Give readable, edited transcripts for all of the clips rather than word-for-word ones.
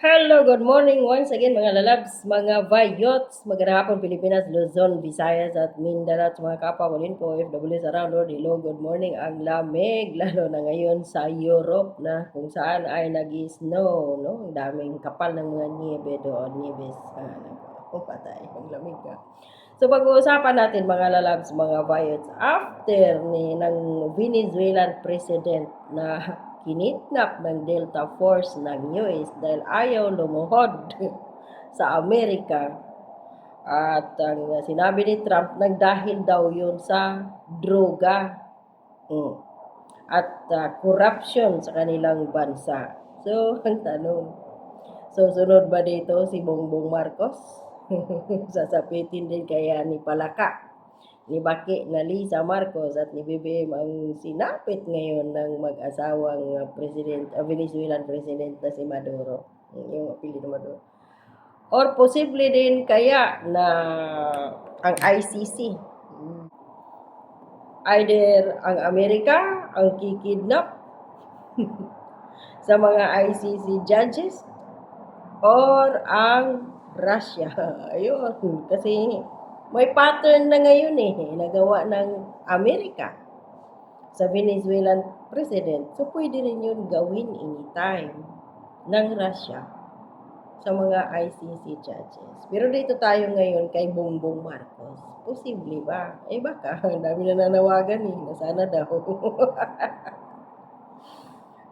Hello, good morning once again mga lalabs, mga vayots, magandang hapon Pilipinas, Luzon, Visayas at Mindanao at mga kapwa ko din po OFWs around the world. Hello, good morning. Ang lamig, lalo na ngayon sa Europe na kung saan ay nag-snow, no? Ang daming kapal ng mga niebe doon, nibes. Patay, ang lamig ka. So pag-uusapan natin mga lalabs, mga vayots, after ng Venezuelan president na kinidnap ng Delta Force ng US dahil ayaw lumuhod sa Amerika. At ang sinabi ni Trump, nagdahil daw yun sa droga at corruption sa kanilang bansa. So, ang tanong, susunod ba dito si Bongbong Marcos? Sasapitin din kaya ni Palaka, ni Baki na Lisa Marcos at ni BBM ang sinapit ngayon ng mag-asawang Venezuelan president na si Maduro, yung apelyido Maduro. Or posible din kaya na ang ICC, either ang Amerika ang kikidnap sa mga ICC judges or ang Russia. Ayun, kasi may pattern na ngayon nagawa ng Amerika sa Venezuelan president. So, pwede rin yun gawin anytime ng Russia sa mga ICC judges. Pero dito tayo ngayon kay Bongbong Marcos. Posible ba? Baka. Ang dami na nanawagan na sana daw.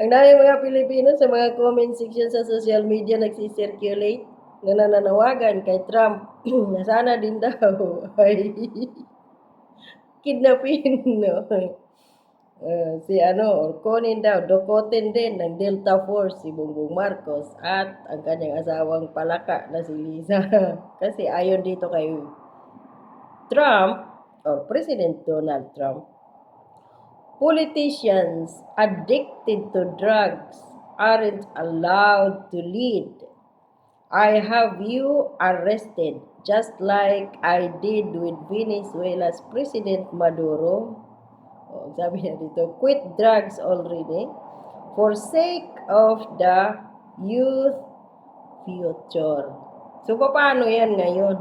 Ang dami mga Pilipino sa mga comment section sa social media nagsisirculate na nananawagan kay Trump na sana din daw ay kidnapin, no? Or kunin daw, dukotin din ng Delta Force si Bongbong Marcos at ang kanyang asawang Palaka na si Lisa. Kasi ayon dito kay Trump, or President Donald Trump, politicians addicted to drugs aren't allowed to lead. I have you arrested just like I did with Venezuela's President Maduro. Sabi niya dito, quit drugs already for sake of the youth future. So, paano yan ngayon?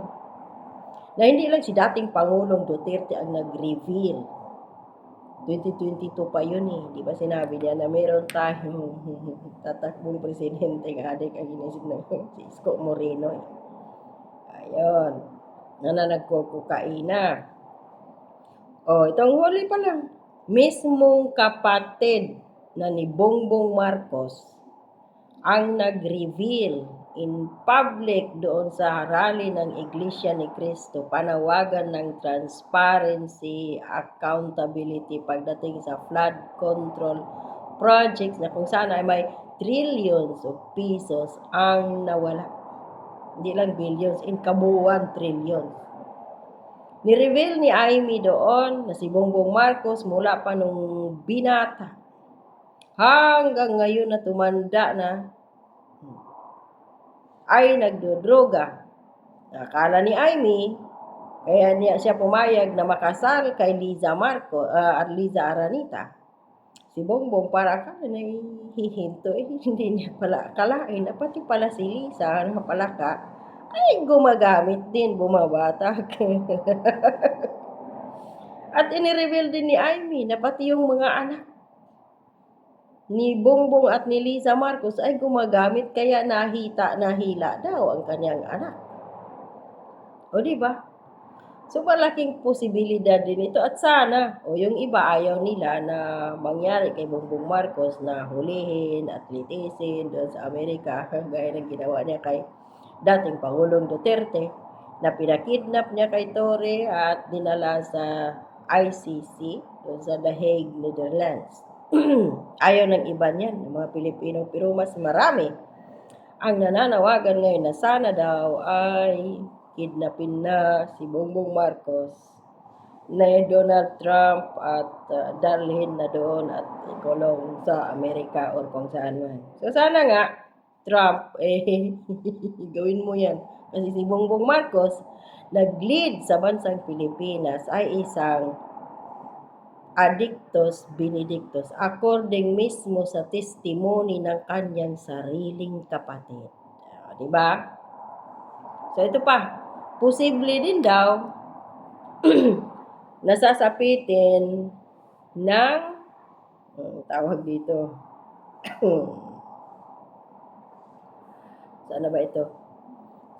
Na hindi lang si dating Pangulong Duterte ang nag-reveal. 2022 pa yun Di ba sinabi niya na meron tayong tatakbong presidente ng adik ang inisip ng si Isko Moreno Ayun. Na nagkukukaina. Itong huli pa lang. Mismong kapatid na ni Bongbong Marcos ang nag-reveal in public doon sa rally ng Iglesia ni Cristo, panawagan ng transparency, accountability pagdating sa flood control projects na kung saan ay may trillions of pesos ang nawala. Hindi lang billions, in kabuuan trillions. Ni-reveal ni Amy doon na si Bongbong Marcos mula pa nung binata hanggang ngayon na tumanda na ay nagdodroga. Akala ni Amy, kaya siya pumayag na makasal kay Liza Marcos at Liza Aranita. Si Bongbong para akala na hihinto hindi niya pala akalain na pati pala si Liza na Palaka ay gumagamit din, bumabatak. At inireveal din ni Amy na pati yung mga anak ni Bongbong at ni Liza Marcos ay gumagamit kaya nahila daw ang kanyang anak. O diba? So malaking posibilidad din ito at sana yung iba ayaw nila na mangyari kay Bongbong Marcos na hulihin at litisin doon sa Amerika gaya ng ginawa niya kay dating Pangulong Duterte na pinakidnap niya kay Torre at dinala sa ICC doon sa The Hague, Netherlands. Ayaw ng iba niyan, ng mga Pilipino, pero mas marami ang nananawagan ngayon na sana daw ay kidnapin na si Bongbong Marcos na Donald Trump at dalhin na doon at ikulong sa Amerika or kung saan man. So sana nga Trump, gawin mo yan. Kasi si Bongbong Marcos, nag-lead sa bansang Pilipinas ay isang addictus benedictus according mismo sa testimony ng kanyang sariling kapatid. Diba? So ito pa, posible din daw nasasapitin ng tawag dito. Sana ba ito?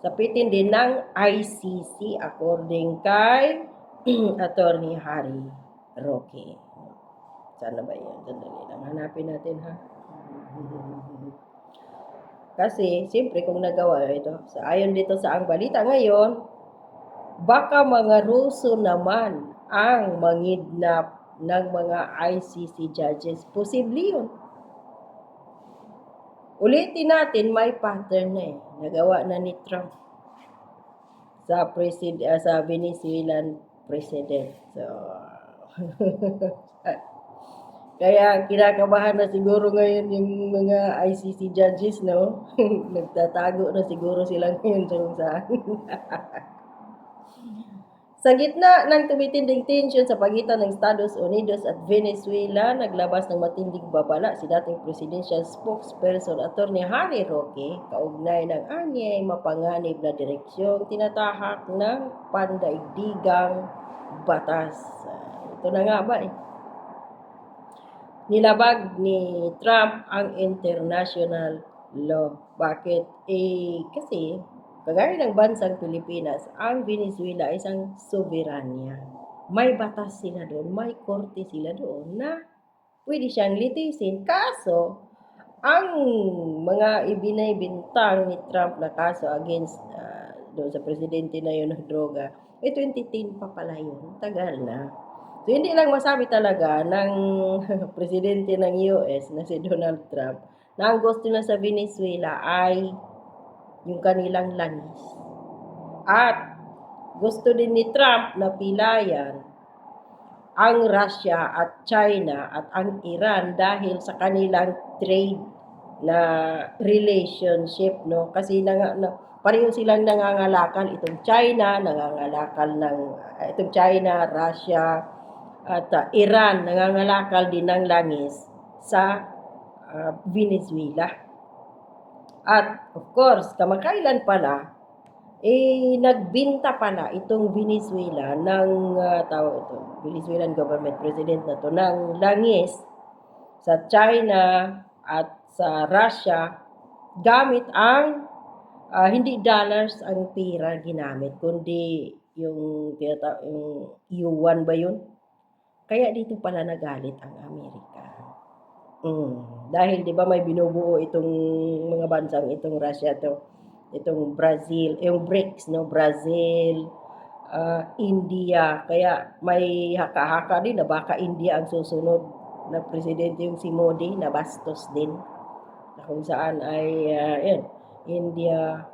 Sapitin din ng ICC according kay Attorney Harry Roque. Sana ba yun? Sandali lang. Hanapin natin ha. Kasi, siyempre kung nagawa ito, ayon dito sa ang balita ngayon, baka mga Ruso naman ang mangidnap ng mga ICC judges. Posible yun. Ulitin natin, may pattern na nagawa na ni Trump sa Venezuelan president. So, kaya kinakabahan na siguro ngayon yung mga ICC judges, no? Nagtatago na siguro sila ngayon sa kung saan. Sa gitna ng tumitinding tensyon sa pagitan ng Estados Unidos at Venezuela, naglabas ng matinding babala si dating presidential spokesperson Attorney Harry Roque kaugnay ng anyay mapanganib na direksyon tinatahak ng pandaigdigang batas. Ito na nga ba Nilabag ni Trump ang international law. Bakit? Kasi kagaya ng bansang Pilipinas, ang Venezuela ay isang soberanya. May batas sila doon, may korte sila doon na pwede siyang litisin. Kaso, ang mga ibinaybintang ni Trump na kaso against doon sa presidente na yun ng droga, 2010 pa pala yun. Tagal na. So, hindi lang masabi talaga ng presidente ng US na si Donald Trump na ang gusto na sa Venezuela ay yung kanilang langis. At gusto din ni Trump na pilayan ang Russia at China at ang Iran dahil sa kanilang trade na relationship, no? Kasi pareho silang nangangalakal. Itong China, itong China, Russia, at Iran, nangangalakal din ng langis sa Venezuela. At of course, kamakailan pala, nagbinta pala itong Venezuela ng Venezuelan government president na to ng langis sa China at sa Russia gamit ang hindi dollars ang pera ginamit, kundi yung yuan ba yun? Kaya dito pala nagalit ang Amerika. Dahil 'di ba may binubuo itong mga bansang itong Russia itong Brazil, yung BRICS, no? Brazil, India, kaya may haka-haka din na baka India ang susunod na presidente yung si Modi, na bastos din. Na kung saan ay India,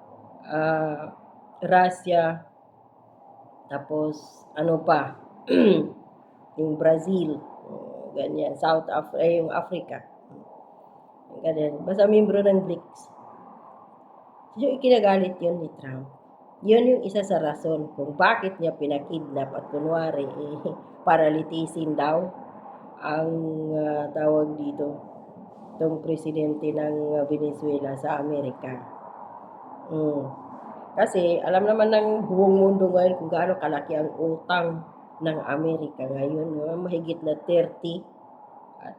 Russia, tapos ano pa, yung Brazil, ganyan, yung Africa. Ganyan. Basta membro ng BRICS. So, ikinagalit yun ni Trump. Yun yung isa sa rason kung bakit niya pinakidnap at kunwari para litisin daw ang tawag dito itong presidente ng Venezuela sa Amerika. Kasi alam naman ng buong mundo ngayon kung gaano kalaki ang utang ng Amerika ngayon. Mahigit na 30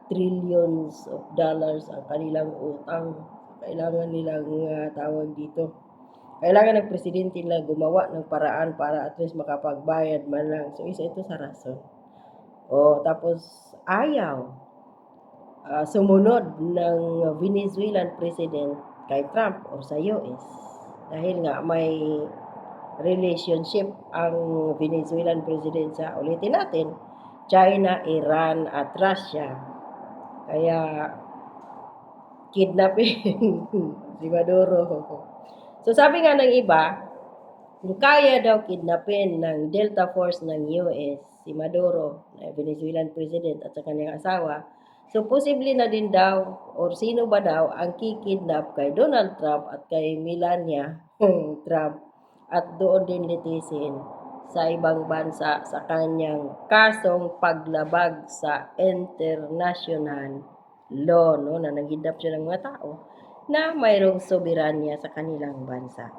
trillions of dollars ang kanilang utang. Kailangan nilang tawag dito. Kailangan ng presidente nila gumawa ng paraan para at least makapagbayad man lang. So, isa ito sa rason. Tapos ayaw sumunod ng Venezuelan president kay Trump o sa US. Dahil nga may relationship ang Venezuelan president sa, ulitin natin, China, Iran, at Russia. Kaya, kidnapin si Maduro. So, sabi nga ng iba, kung kaya daw kidnapin ng Delta Force ng US, si Maduro, na Venezuelan president at sa kanyang asawa, so posible na din daw, or sino ba daw ang kikidnap kay Donald Trump at kay Melania Trump at doon din litisin sa ibang bansa sa kanyang kasong paglabag sa international law, no, na nanghidnap siya ng mga tao. na mayroong soberanya sa kanilang bansa.